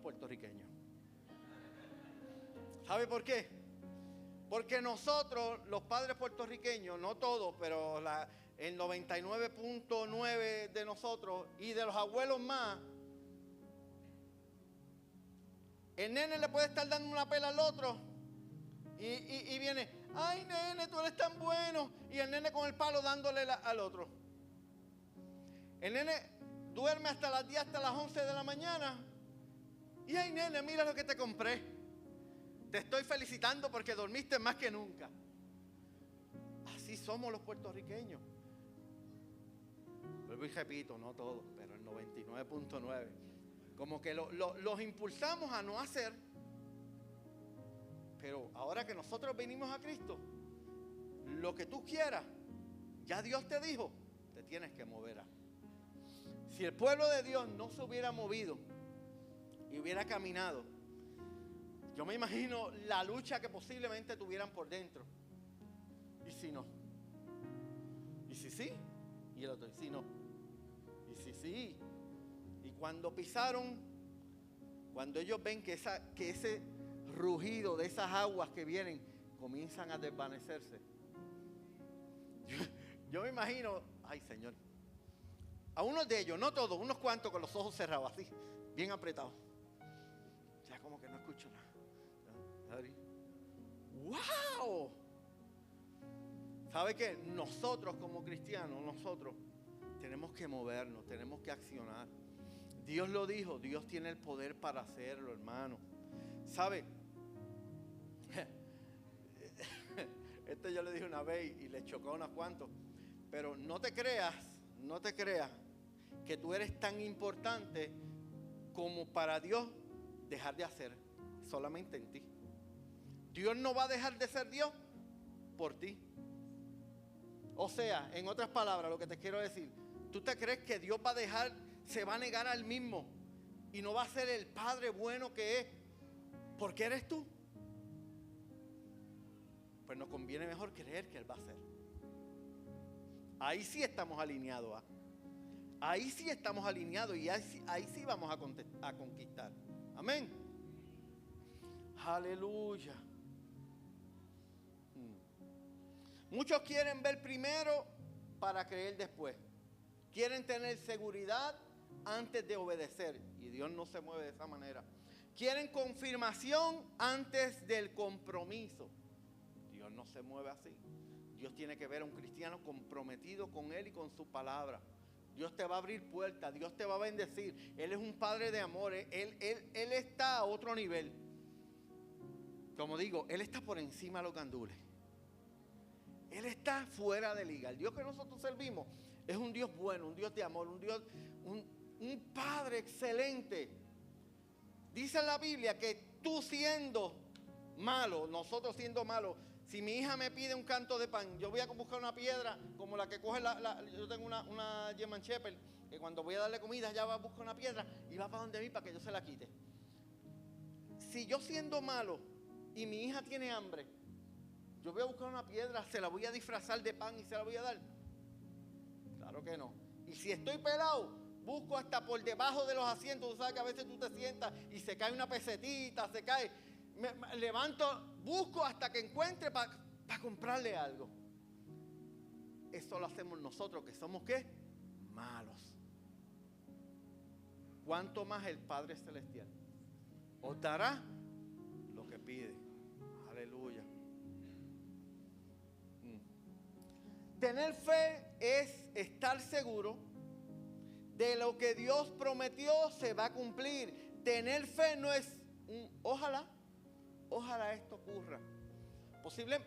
puertorriqueño. ¿Sabe por qué? Porque nosotros, los padres puertorriqueños, no todos, pero el 99.9 de nosotros y de los abuelos más, el nene le puede estar dando una pela al otro y viene, ay nene, tú eres tan bueno, y el nene con el palo dándole al otro. El nene duerme hasta las 10, hasta las 11 de la mañana, y ay nene, mira lo que te compré, te estoy felicitando porque dormiste más que nunca. Así somos los puertorriqueños. Vuelvo y repito, no todos, pero el 99.9. Como que los impulsamos a no hacer. Pero ahora que nosotros venimos a Cristo, lo que tú quieras, ya Dios te dijo, te tienes que mover. Si el pueblo de Dios no se hubiera movido y hubiera caminado, yo me imagino la lucha que posiblemente tuvieran por dentro. ¿Y si no? ¿Y si sí? Y el otro, ¿y si no? ¿Y si sí? Y cuando pisaron, cuando ellos ven que ese rugido de esas aguas que vienen comienzan a desvanecerse, yo me imagino, ay Señor, a unos de ellos, no todos, unos cuantos con los ojos cerrados así, bien apretados, ya como que no escucho nada. ¡Wow! ¿Sabe qué? Nosotros como cristianos, nosotros tenemos que movernos, tenemos que accionar. Dios lo dijo, Dios tiene el poder para hacerlo, hermano. ¿Sabe? Esto yo le dije una vez y le chocó a unos cuantos. Pero no te creas que tú eres tan importante como para Dios dejar de hacer solamente en ti. Dios no va a dejar de ser Dios por ti. O sea, en otras palabras, lo que te quiero decir, ¿tú te crees que Dios va a dejar, se va a negar al mismo y no va a ser el Padre bueno que es porque eres tú? Pues nos conviene mejor creer que Él va a hacer. Ahí sí estamos alineados. Ahí sí estamos alineados y ahí sí vamos a conquistar. Amén. Aleluya. Muchos quieren ver primero para creer después. Quieren tener seguridad antes de obedecer. Y Dios no se mueve de esa manera. Quieren confirmación antes del compromiso. Dios no se mueve así. Dios tiene que ver a un cristiano comprometido con Él y con su palabra. Dios te va a abrir puertas. Dios te va a bendecir. Él es un Padre de amor. Él está a otro nivel. Como digo, Él está por encima de los gandules. Él está fuera de liga. El Dios que nosotros servimos es un Dios bueno, un Dios de amor, un Padre excelente. Dice en la Biblia que tú siendo malo, nosotros siendo malos. Si mi hija me pide un canto de pan, yo voy a buscar una piedra como la que coge yo tengo una German Shepherd, que cuando voy a darle comida, ella va a buscar una piedra y va para donde mí para que yo se la quite. Si yo siendo malo y mi hija tiene hambre, yo voy a buscar una piedra, se la voy a disfrazar de pan y se la voy a dar. Claro que no. Y si estoy pelado, busco hasta por debajo de los asientos. Tú sabes que a veces tú te sientas y se cae una pesetita, se cae. Me levanto, busco hasta que encuentre para comprarle algo. Eso lo hacemos nosotros, que somos ¿qué? Malos. ¿Cuánto más el Padre Celestial os dará lo que pide? Aleluya. Tener fe es estar seguro de lo que Dios prometió se va a cumplir. Tener fe no es un ojalá esto ocurra.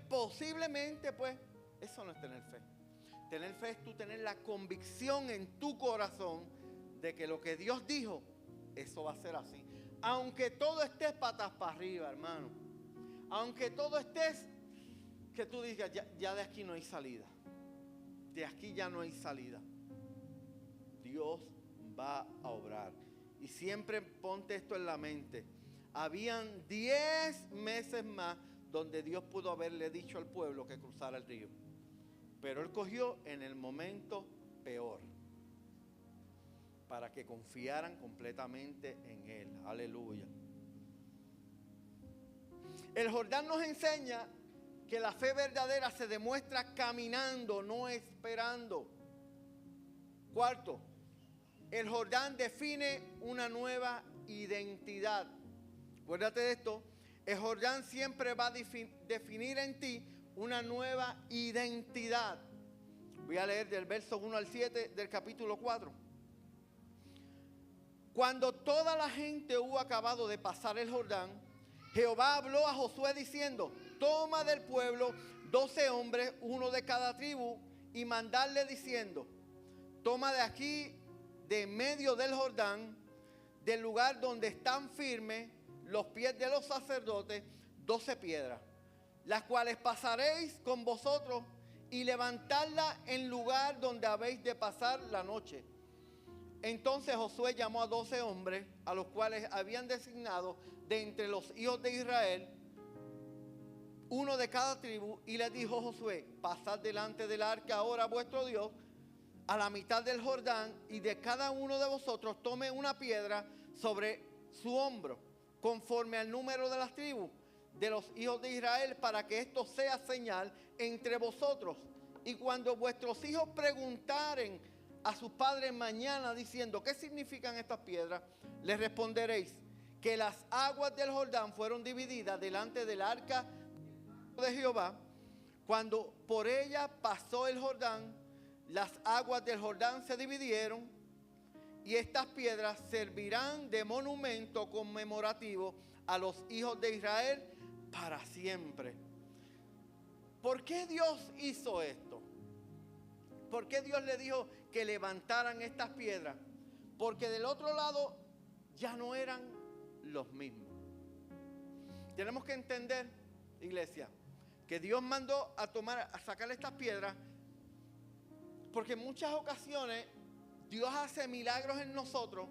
Posiblemente, pues, eso no es tener fe. Tener fe es tú tener la convicción en tu corazón de que lo que Dios dijo, eso va a ser así. Aunque todo estés patas para arriba, hermano. Aunque todo estés, que tú digas, ya de aquí no hay salida. De aquí ya no hay salida. Dios va a obrar. Y siempre ponte esto en la mente. Habían 10 meses más donde Dios pudo haberle dicho al pueblo que cruzara el río. Pero Él cogió en el momento peor, para que confiaran completamente en Él. Aleluya. El Jordán nos enseña que la fe verdadera se demuestra caminando, no esperando. Cuarto, el Jordán define una nueva identidad. Acuérdate de esto, el Jordán siempre va a definir en ti una nueva identidad. Voy a leer del verso 1 al 7 del capítulo 4. Cuando toda la gente hubo acabado de pasar el Jordán, Jehová habló a Josué diciendo: toma del pueblo 12 hombres, uno de cada tribu, y mandarle diciendo: toma de aquí, de en medio del Jordán, del lugar donde están firmes los pies de los sacerdotes, 12 piedras, las cuales pasaréis con vosotros, y levantadla en lugar donde habéis de pasar la noche. Entonces Josué llamó a 12 hombres, a los cuales habían designado de entre los hijos de Israel, uno de cada tribu, y les dijo Josué: pasad delante del arca ahora vuestro Dios a la mitad del Jordán, y de cada uno de vosotros tome una piedra sobre su hombro, conforme al número de las tribus de los hijos de Israel, para que esto sea señal entre vosotros. Y cuando vuestros hijos preguntaren a sus padres mañana diciendo: ¿qué significan estas piedras?, les responderéis que las aguas del Jordán fueron divididas delante del arca de Jehová. Cuando por ella pasó el Jordán, las aguas del Jordán se dividieron, y estas piedras servirán de monumento conmemorativo a los hijos de Israel para siempre. ¿Por qué Dios hizo esto? ¿Por qué Dios le dijo que levantaran estas piedras? Porque del otro lado ya no eran los mismos. Tenemos que entender, iglesia, que Dios mandó a sacar estas piedras, porque en muchas ocasiones Dios hace milagros en nosotros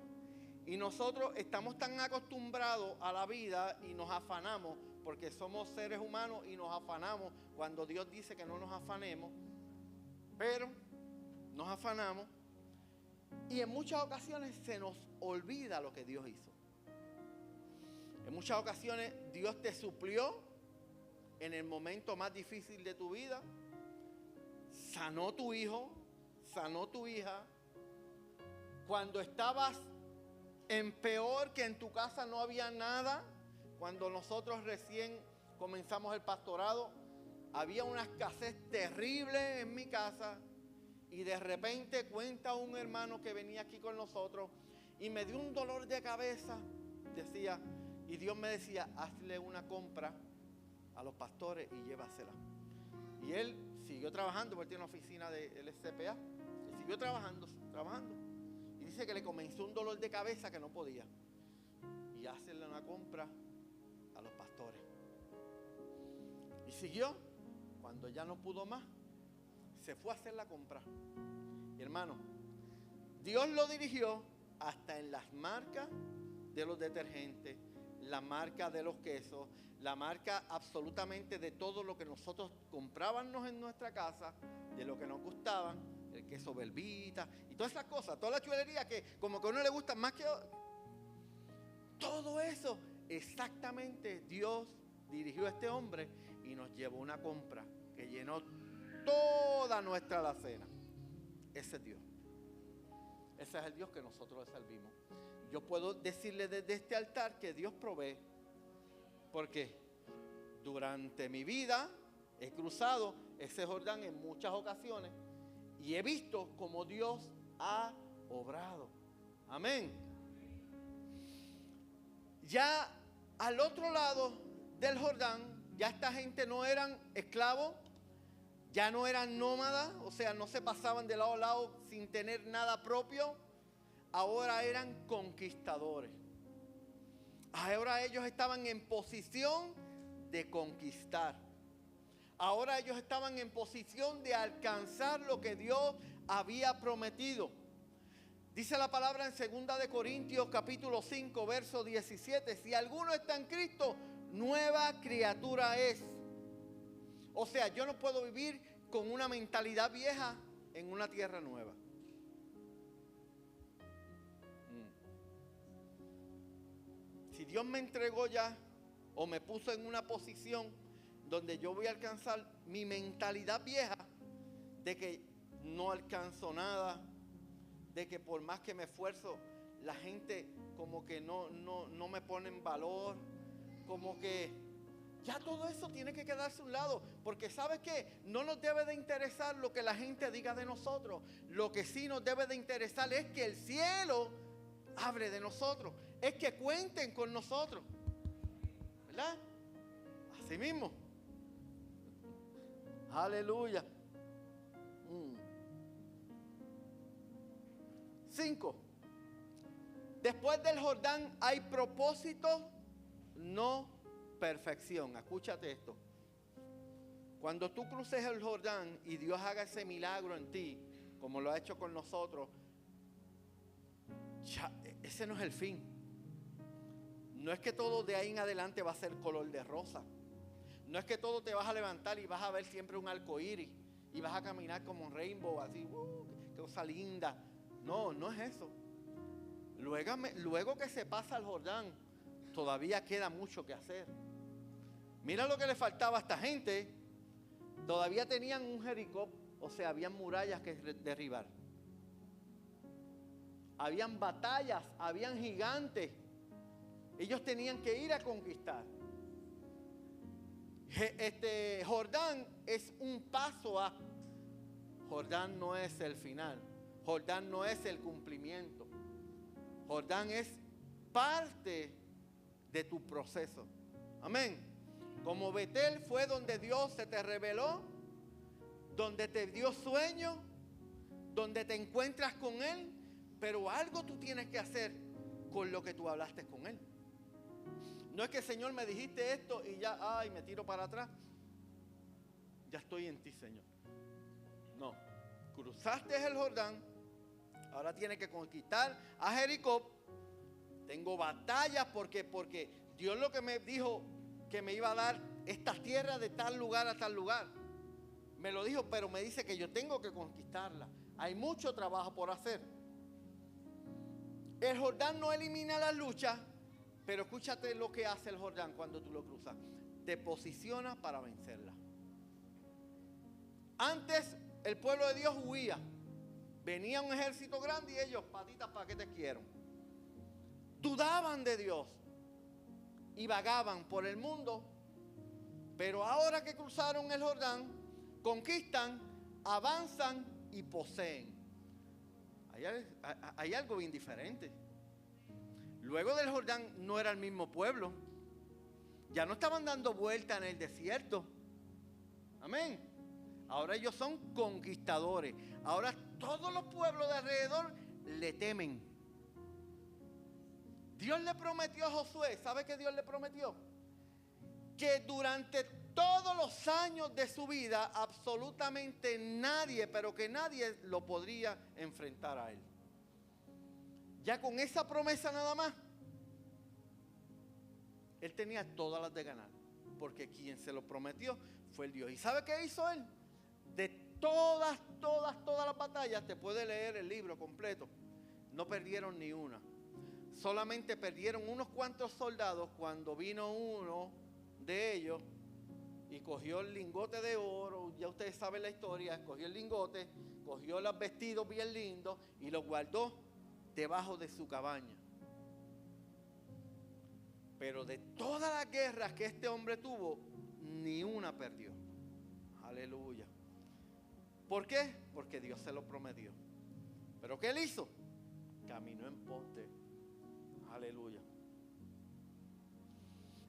y nosotros estamos tan acostumbrados a la vida y nos afanamos, porque somos seres humanos y nos afanamos cuando Dios dice que no nos afanemos, pero nos afanamos y en muchas ocasiones se nos olvida lo que Dios hizo. En muchas ocasiones Dios te suplió en el momento más difícil de tu vida, sanó tu hijo, sanó tu hija. Cuando estabas en peor, que en tu casa no había nada, cuando nosotros recién comenzamos el pastorado, había una escasez terrible en mi casa, y de repente cuenta un hermano que venía aquí con nosotros y me dio un dolor de cabeza, decía, y Dios me decía: hazle una compra a los pastores y llévasela. Y él siguió trabajando, porque tiene una oficina de LCPA, y siguió trabajando. Y dice que le comenzó un dolor de cabeza que no podía. Y hacerle una compra a los pastores. siguió. Cuando ya no pudo más, se fue a hacer la compra. Y hermano, Dios lo dirigió hasta en las marcas de los detergentes, la marca de los quesos, la marca absolutamente de todo lo que nosotros comprábamos en nuestra casa, de lo que nos gustaban, el queso Velveeta y todas esas cosas, toda la chulería que como que a uno le gusta más que todo eso. Exactamente, Dios dirigió a este hombre y nos llevó una compra que llenó toda nuestra alacena. Ese es Dios. Ese es el Dios que nosotros le servimos. Yo puedo decirle desde este altar que Dios provee. Porque durante mi vida he cruzado ese Jordán en muchas ocasiones y he visto cómo Dios ha obrado. Amén. Ya al otro lado del Jordán, ya esta gente no eran esclavos, ya no eran nómadas, o sea, no se pasaban de lado a lado sin tener nada propio. Ahora eran conquistadores. Ahora ellos estaban en posición de conquistar. Ahora ellos estaban en posición de alcanzar lo que Dios había prometido. Dice la palabra en 2 de Corintios capítulo 5, verso 17. Si alguno está en Cristo, nueva criatura es. O sea, yo no puedo vivir con una mentalidad vieja en una tierra nueva. Si Dios me entregó ya o me puso en una posición donde yo voy a alcanzar mi mentalidad vieja de que no alcanzo nada, de que por más que me esfuerzo, la gente como que no me pone en valor, como que ya todo eso tiene que quedarse a un lado, porque ¿sabes qué? No nos debe de interesar lo que la gente diga de nosotros. Lo que sí nos debe de interesar es que el cielo hable de nosotros, es que cuenten con nosotros, ¿verdad? Así mismo. Aleluya. 5. Después del Jordán hay propósito, no perfección. Escúchate esto. Cuando tú cruces el Jordán y Dios haga ese milagro en ti, como lo ha hecho con nosotros, ya, ese no es el fin. No es que todo de ahí en adelante va a ser color de rosa. No es que todo te vas a levantar y vas a ver siempre un arco iris y vas a caminar como un rainbow, así, qué cosa linda. No, no es eso. Luego que se pasa el Jordán, todavía queda mucho que hacer. Mira lo que le faltaba a esta gente. Todavía tenían un Jericó, o sea, habían murallas que derribar. Habían batallas, habían gigantes. Ellos tenían que ir a conquistar. Jordán es un paso a. Jordán no es el final. Jordán no es el cumplimiento. Jordán es parte de tu proceso. Amén. Como Betel fue donde Dios se te reveló, donde te dio sueño, donde te encuentras con Él, pero algo tú tienes que hacer con lo que tú hablaste con Él. No es que Señor me dijiste esto y ya, ay, me tiro para atrás. Ya estoy en ti, Señor. No, cruzaste el Jordán, ahora tienes que conquistar a Jericó. Tengo batallas porque Dios lo que me dijo que me iba a dar estas tierras de tal lugar a tal lugar. Me lo dijo, pero me dice que yo tengo que conquistarla. Hay mucho trabajo por hacer. El Jordán no elimina la lucha, pero escúchate lo que hace el Jordán cuando tú lo cruzas. Te posiciona para vencerla. Antes el pueblo de Dios huía. Venía un ejército grande y ellos, patitas, ¿para qué te quiero? Dudaban de Dios y vagaban por el mundo. Pero ahora que cruzaron el Jordán, conquistan, avanzan y poseen. Hay algo bien diferente. Luego del Jordán no era el mismo pueblo. Ya no estaban dando vuelta en el desierto. Amén. Ahora ellos son conquistadores. Ahora todos los pueblos de alrededor le temen. Dios le prometió a Josué, ¿sabe qué Dios le prometió? Que durante todos los años de su vida, absolutamente nadie, pero que nadie lo podría enfrentar a él. Ya con esa promesa nada más, él tenía todas las de ganar, porque quien se lo prometió fue el Dios. ¿Y sabe qué hizo él? De todas las batallas, te puede leer el libro completo, no perdieron ni una. Solamente perdieron unos cuantos soldados cuando vino uno de ellos y cogió el lingote de oro. Ya ustedes saben la historia. Cogió el lingote, cogió los vestidos bien lindos y los guardó debajo de su cabaña. Pero de todas las guerras que este hombre tuvo, ni una perdió. Aleluya. ¿Por qué? Porque Dios se lo prometió. ¿Pero qué él hizo? Caminó en pos de. Aleluya.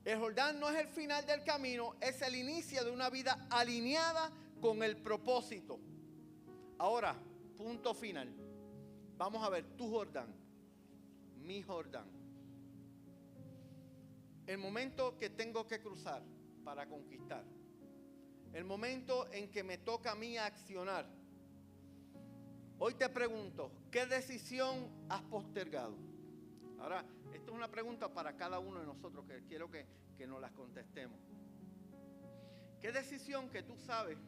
El Jordán no es el final del camino, es el inicio de una vida alineada con el propósito. Ahora, punto final. Vamos a ver tu Jordán, mi Jordán. El momento que tengo que cruzar para conquistar. El momento en que me toca a mí accionar. Hoy te pregunto, ¿qué decisión has postergado? Ahora, esto es una pregunta para cada uno de nosotros que quiero que nos las contestemos. ¿Qué decisión que tú sabes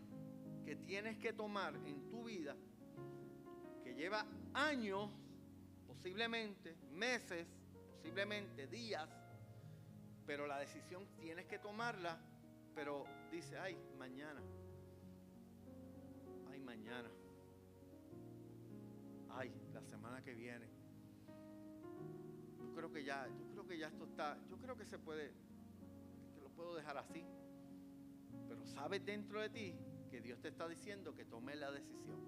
que tienes que tomar en tu vida, que lleva años, posiblemente meses, posiblemente días, pero la decisión tienes que tomarla, pero dice, ay, mañana, ay, la semana que viene? Yo creo que ya esto está, yo creo que se puede, que lo puedo dejar así. Pero sabes dentro de ti que Dios te está diciendo que tomes la decisión.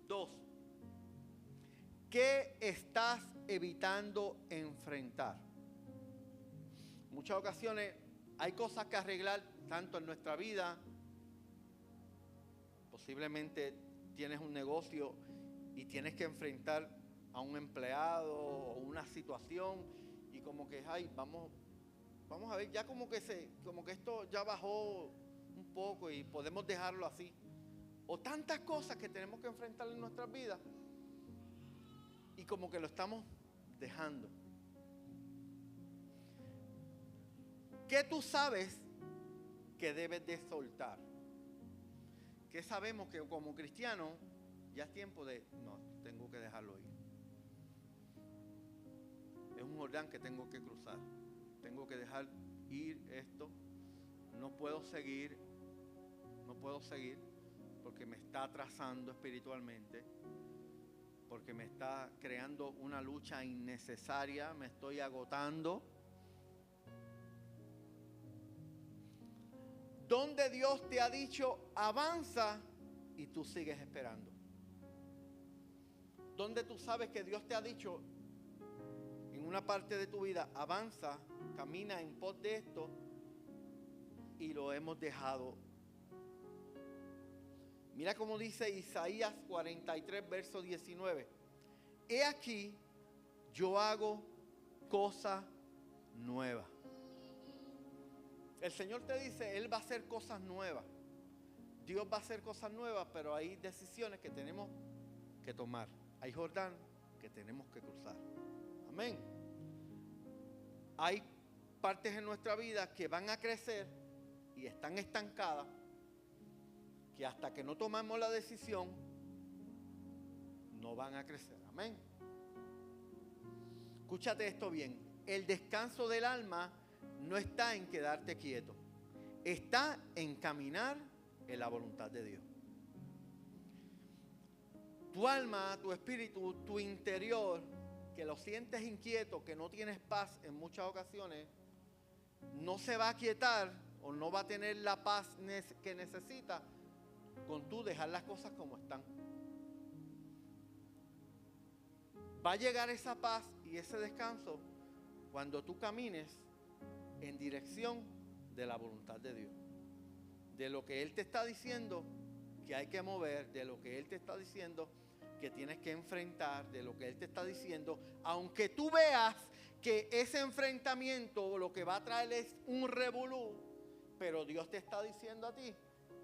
2. ¿Qué estás evitando enfrentar? Muchas ocasiones hay cosas que arreglar tanto en nuestra vida. Posiblemente tienes un negocio y tienes que enfrentar a un empleado o una situación y como que ay, vamos a ver, ya como que esto ya bajó un poco y podemos dejarlo así. O tantas cosas que tenemos que enfrentar en nuestras vidas y como que lo estamos dejando. ¿Qué tú sabes que debes de soltar? ¿Qué sabemos que como cristianos ya es tiempo de, no, tengo que dejarlo ir? Es un Jordán que tengo que cruzar. Tengo que dejar ir esto. No puedo seguir porque me está atrasando espiritualmente, porque me está creando una lucha innecesaria, me estoy agotando. Donde Dios te ha dicho avanza y tú sigues esperando. Donde tú sabes que Dios te ha dicho en una parte de tu vida avanza, camina en pos de esto y lo hemos dejado. Mira cómo dice Isaías 43 verso 19. He aquí yo hago cosa nueva. El Señor te dice, Él va a hacer cosas nuevas. Dios va a hacer cosas nuevas, pero hay decisiones que tenemos que tomar. Hay Jordán que tenemos que cruzar. Amén. Hay partes en nuestra vida que van a crecer y están estancadas, que hasta que no tomamos la decisión, no van a crecer. Amén. Escúchate esto bien. El descanso del alma no está en quedarte quieto, está en caminar en la voluntad de Dios. Tu alma, tu espíritu, tu interior, que lo sientes inquieto, que no tienes paz en muchas ocasiones, no se va a quietar o no va a tener la paz que necesita con tú dejar las cosas como están. Va a llegar esa paz y ese descanso cuando tú camines en dirección de la voluntad de Dios, de lo que Él te está diciendo que hay que mover, de lo que Él te está diciendo que tienes que enfrentar, de lo que Él te está diciendo, aunque tú veas que ese enfrentamiento lo que va a traer es un revolú Pero Dios te está diciendo a ti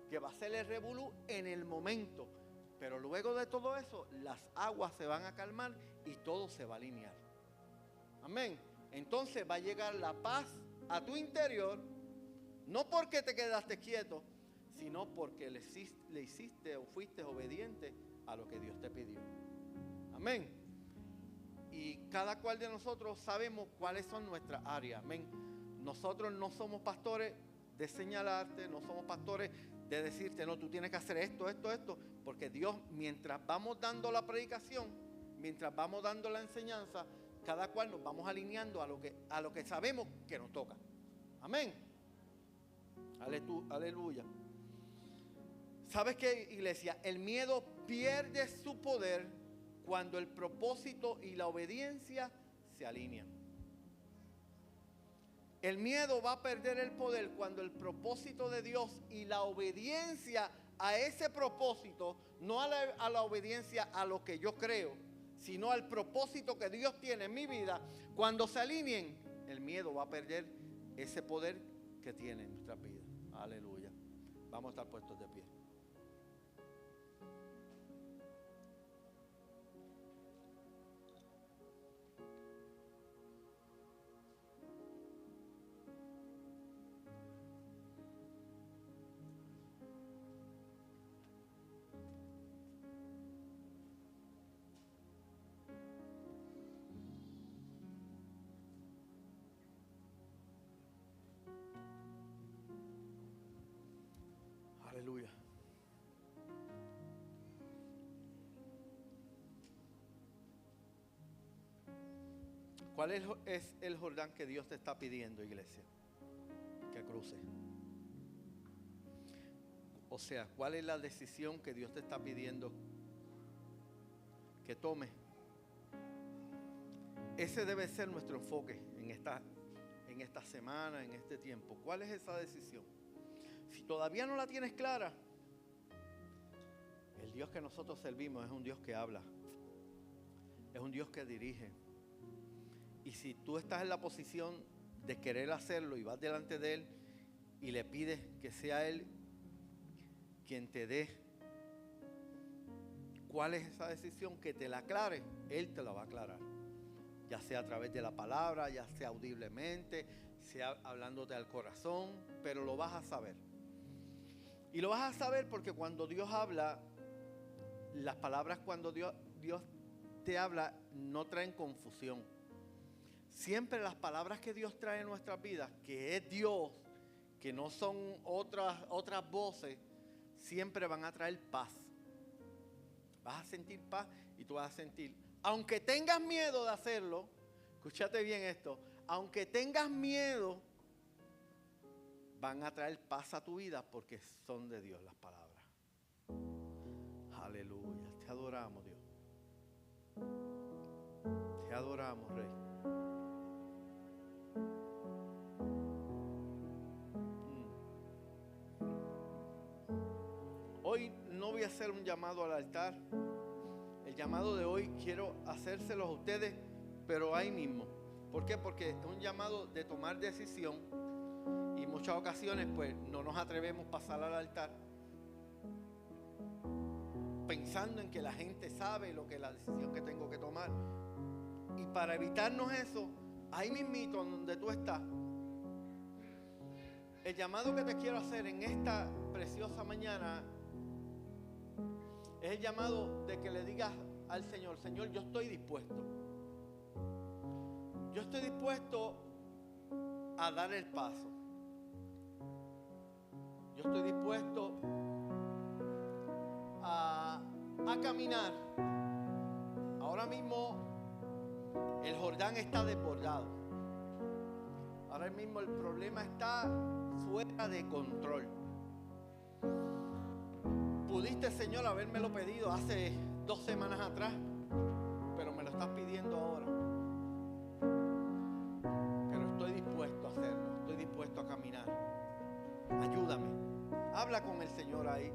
que va a ser el revolú en el momento. Pero luego de todo eso, las aguas se van a calmar y todo se va a alinear. Amén. Entonces va a llegar la paz a tu interior, no porque te quedaste quieto, sino porque le hiciste o fuiste obediente a lo que Dios te pidió. Amén. Y cada cual de nosotros sabemos cuáles son nuestras áreas. Amén. Nosotros no somos pastores de señalarte, no somos pastores de decirte, no, tú tienes que hacer esto, porque Dios, mientras vamos dando la predicación, mientras vamos dando la enseñanza, cada cual nos vamos alineando a lo que sabemos que nos toca. Amén. Aleluya. ¿Sabes qué, iglesia? El miedo pierde su poder cuando el propósito y la obediencia se alinean. El miedo va a perder el poder cuando el propósito de Dios y la obediencia a ese propósito, no a la obediencia a lo que yo creo, sino al propósito que Dios tiene en mi vida, cuando se alineen, el miedo va a perder ese poder que tiene en nuestras vidas. Aleluya. Vamos a estar puestos de pie. Aleluya. ¿Cuál es el Jordán que Dios te está pidiendo, iglesia? Que cruce. O sea, ¿cuál es la decisión que Dios te está pidiendo que tome? Ese debe ser nuestro enfoque en esta semana, en este tiempo. ¿Cuál es esa decisión? Si todavía no la tienes clara, el Dios que nosotros servimos es un Dios que habla, es un Dios que dirige. Y si tú estás en la posición de querer hacerlo y vas delante de Él y le pides que sea Él quien te dé cuál es esa decisión, que te la aclare, Él te la va a aclarar. Ya sea a través de la palabra, ya sea audiblemente, sea hablándote al corazón, pero lo vas a saber. Y lo vas a saber porque cuando Dios habla, las palabras cuando Dios te habla no traen confusión. Siempre las palabras que Dios trae en nuestras vidas, que es Dios, que no son otras voces, siempre van a traer paz. Vas a sentir paz y tú vas a sentir, aunque tengas miedo de hacerlo, escúchate bien esto, aunque tengas miedo, van a traer paz a tu vida porque son de Dios las palabras. Aleluya, te adoramos, Dios. Te adoramos, Rey. Hoy no voy a hacer un llamado al altar. El llamado de hoy quiero hacérselo a ustedes, pero ahí mismo. ¿Por qué? Porque es un llamado de tomar decisión y en muchas ocasiones pues no nos atrevemos a pasar al altar pensando en que la gente sabe lo que es la decisión que tengo que tomar. Y para evitarnos eso, ahí mismito donde tú estás, el llamado que te quiero hacer en esta preciosa mañana es el llamado de que le digas al Señor, Señor, yo estoy dispuesto. Yo estoy dispuesto a dar el paso. Yo estoy dispuesto a caminar. Ahora mismo el Jordán está desbordado. Ahora mismo el problema está fuera de control. Pudiste, Señor, habérmelo pedido hace 2 semanas atrás, pero me lo estás pidiendo ahora. Pero estoy dispuesto a hacerlo, estoy dispuesto a caminar. Ayúdame. Habla con el Señor ahí.